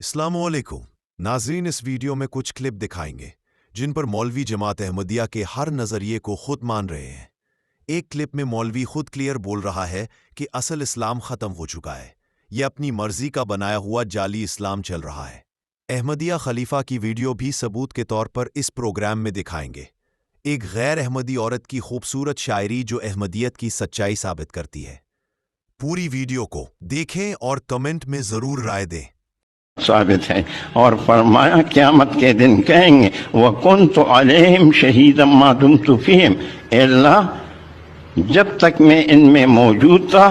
अस्सलाम वालेकुम नाज़रीन, इस वीडियो में कुछ क्लिप दिखाएंगे जिन पर मौलवी जमात अहमदिया के हर नज़रिए को खुद मान रहे हैं। एक क्लिप में मौलवी खुद क्लियर बोल रहा है कि असल इस्लाम ख़त्म हो चुका है, यह अपनी मर्जी का बनाया हुआ जाली इस्लाम चल रहा है। अहमदिया खलीफा की वीडियो भी सबूत के तौर पर इस प्रोग्राम में दिखाएंगे। एक गैर अहमदी औरत की खूबसूरत शायरी जो अहमदियत की सच्चाई साबित करती है। पूरी वीडियो को देखें और कमेंट में ज़रूर राय दें। साबित है और फरमाया क़यामत के दिन कहेंगे वकुन्तु अलैहिम शहीदम मा दुम्तु फ़ीहिम, अल्लाह जब तक मैं इनमें मौजूद था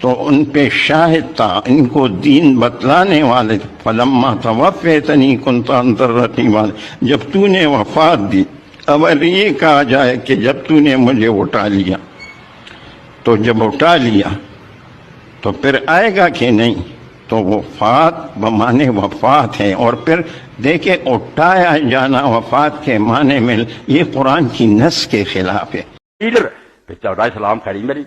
तो उन पे शाहिद था, इनको दीन बतलाने वाले। फलम्मा तवफ़्फ़यतनी कुन्त अंत रक़ीबा, जब तूने वफ़ात दी। अगर ये कहा जाए कि जब तूने मुझे उठा लिया, तो जब उठा लिया तो फिर आएगा कि नहीं, तो वफ़ात बमाने वफ़ात है। और फिर देखे उठाया जाना वफ़ात के माने में ये कुरान की नस के खिलाफ है। इस्लाम खड़ी मेरी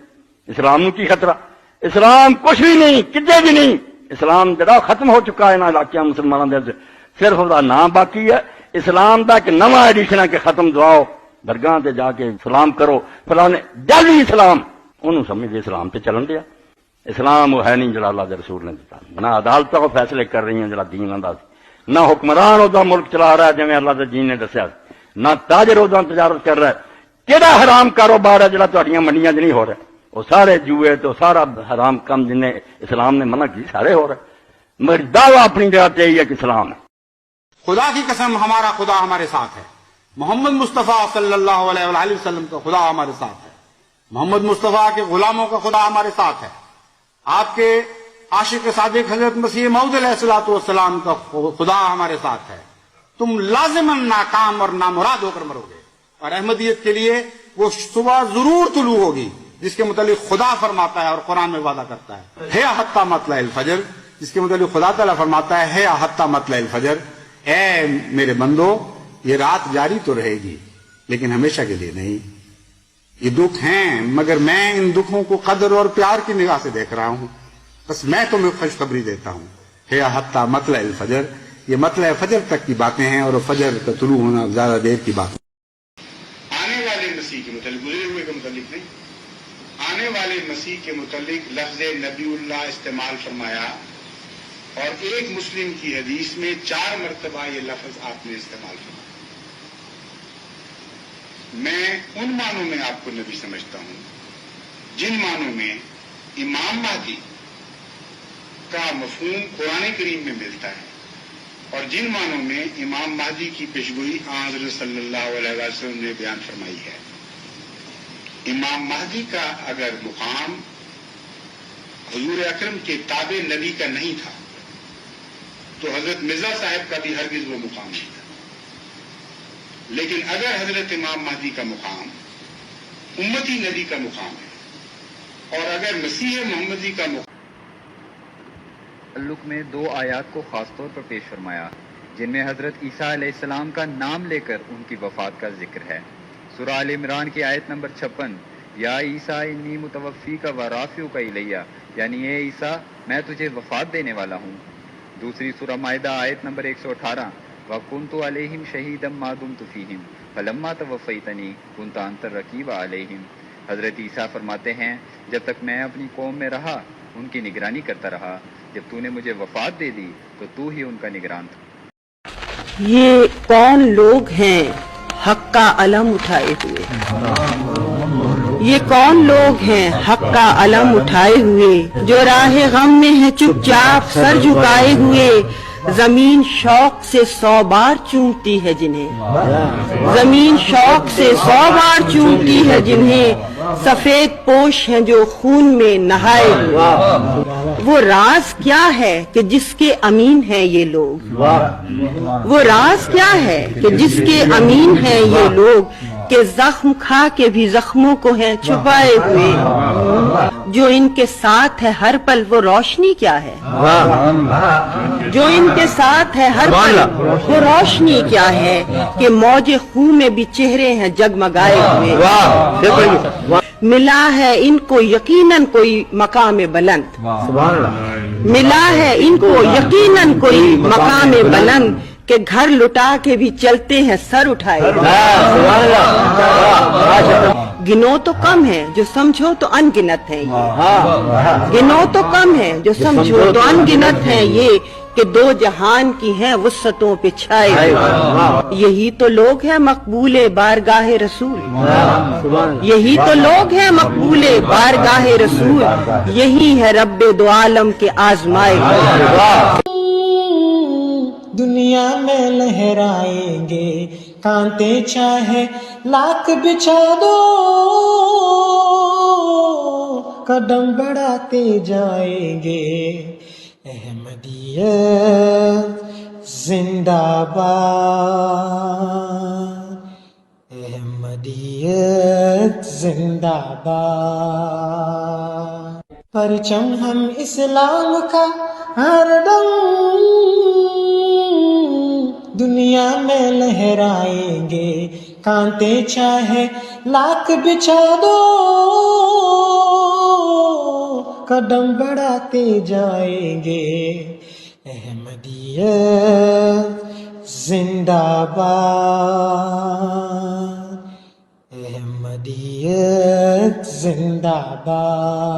इस्लाम नूं की खतरा, इस्लाम कुछ भी नहीं, किते भी नहीं। इस्लाम जड़ा खत्म हो चुका है ना इलाके मुसलमानों दे, सिर्फ उसका नाम बाकी है। इस्लाम का एक नवा एडिशन है कि खत्म दुआओ दरगाह ते जाके सलाम करो, फलाने जाली इस्लाम उन्होंने समझे इस्लाम ते चलन दिया। इस्लाम वो है नहीं जड़ा अल्लाह के रसूल ने दिता। ना अदालत को फैसले कर रही हैं जड़ा दीन आंदा सी, ना हुक्मरान ओदा मुल्क चला रहा है जिवें अल्लाह के दीन ने दस्या, ना ताजर ओदा तजारत कर रहा है। केड़ा हराम कारोबार है जड़ा तुहाडियां मंडियां च नहीं हो रहा? वो सारे जुए तो सारा हराम काम जिन्हें इस्लाम ने मना की सारे हो रहे। मगर दावा अपनी जगह पे यही है कि इस्लाम है। खुदा की कसम हमारा खुदा हमारे साथ है। मोहम्मद मुस्तफ़ा सल्लल्लाहु अलैहि वसल्लम का खुदा हमारे साथ है। मोहम्मद मुस्तफ़ा के गुलामों का खुदा हमारे साथ है। आपके आशिक सादिक हजरत मसीह मऊद अलैहिस्सलाम का खुदा हमारे साथ है। तुम लाजिमन नाकाम और नामुराद होकर मरोगे। और अहमदियत के लिए वो सुबह जरूर तुलू होगी जिसके मुतालिक खुदा फरमाता है और कुरान में वादा करता है हत्ता मतलअल फजर, जिसके मुतालिक खुदा ताला फरमाता है हत्ता मतलअल फजर, ए मेरे बंदो ये रात जारी तो रहेगी लेकिन हमेशा के लिए नहीं। ये दुख हैं मगर मैं इन दुखों को कदर और प्यार की निगाह से देख रहा हूं। बस मैं तुम्हें खुशखबरी देता हूं, हे हत्ता मतलअल फजर, ये मतलअ फजर तक की बातें हैं और फजर का तुलू होना ज्यादा देर की बात। आने वाले मसीह के मुतालिक, गुजरे हुए के मुतालिक नहीं, आने वाले मसीह के मुतालिक लफ्ज नबीउल्लाह इस्तेमाल फरमाया। और एक मुस्लिम की हदीस में 4 मरतबा ये लफ्ज आपने इस्तेमाल फरमाया। मैं उन मानों में आपको नबी समझता हूं जिन मानों में इमाम महदी का मफहूम कुरान करीम में मिलता है और जिन मानों में इमाम महदी की पेशगोई हज़रत सल्लल्लाहु अलैहि वसल्लम ने बयान फरमाई है। इमाम महदी का अगर मुकाम हुजूर अकरम के ताबे नबी का नहीं था तो हजरत मिर्जा साहब का भी हरगिज वो मुकाम नहीं था। लेकिन अगर हजरत इमाम महदी का मुकाम उम्मती नबी का मुकाम है और अगर मसीह मोहम्मदी का मुकाम ताल्लुक में 2 आयात को खास तौर पर पेश फरमाया जिनमें हजरत ईसा अलैहिस्सलाम का नाम लेकर उनकी वफात का जिक्र है। सूरह आल इमरान की आयत नंबर 56, या ईसा इन्नी मुतवफ़्फ़ी का व राफ़िउ का इलैया, यानी ए ईसा मैं तुझे वफात देने वाला हूँ। दूसरी सूरह माइदा आयत नंबर 118, व कुन्तु अलैहिम शहीदम मा दुम्तु फ़ीहिम फलम्मा तवफ़्फ़यतनी कुन्त अंत रक़ीबा अलैहिम। हजरत ईसा फरमाते हैं जब तक मैं अपनी कौम में रहा उनकी निगरानी करता रहा, जब तूने मुझे वफात दे दी तो तू ही उनका निगरान था। ये कौन लोग हैं हक का अलम उठाए हुए? ये कौन लोग हैं हक का अलम उठाए हुए, जो राह गम में है चुपचाप सर झुकाए हुए? जमीन शौक से 100 बार चूमती है जिन्हें, जमीन शौक से 100 बार चूमती है जिन्हें, सफेद पोश हैं जो खून में नहाए हुए। वो राज क्या है कि जिसके अमीन हैं ये लोग? वो राज क्या है कि जिसके अमीन हैं ये लोग, कि जख्म खा के भी जख्मों को है छुपाए हुए। जो इनके साथ है हर पल वो रोशनी क्या है? जो इनके साथ है हर पल वो रोशनी क्या है? कि मौजे खून में भी चेहरे हैं जगमगाए हुए। ملا ہے ان کو یقیناً کوئی مقام بلند، ملا ہے ان کو یقیناً کوئی مقام بلند کہ گھر لٹا کے بھی چلتے ہیں سر اٹھائے۔ گنو تو کم ہے جو سمجھو تو ان گنت ہیں یہ، گنو تو کم ہے جو سمجھو تو ان گنت ہیں یہ، کہ دو جہان کی ہیں وسعتوں پہ چھائے، یہی تو لوگ ہیں مقبول بارگاہ رسول، یہی تو لوگ ہیں مقبول بارگاہ رسول، یہی ہے رب دو عالم کے آزمائے۔ دنیا میں لہرائیں گے کانٹے چاہے لاکھ بچھا دو، قدم بڑھاتے جائیں گے، احمدیت زندہ باد، احمدیت زندہ باد۔ پرچم ہم اسلام کا ہر دم دنیا میں لہرائیں گے، کانٹے چاہے لاکھ بچھا دو، قدم بڑھاتے جائیں گے، احمدیت زندہ باد، احمدیت زندہ باد۔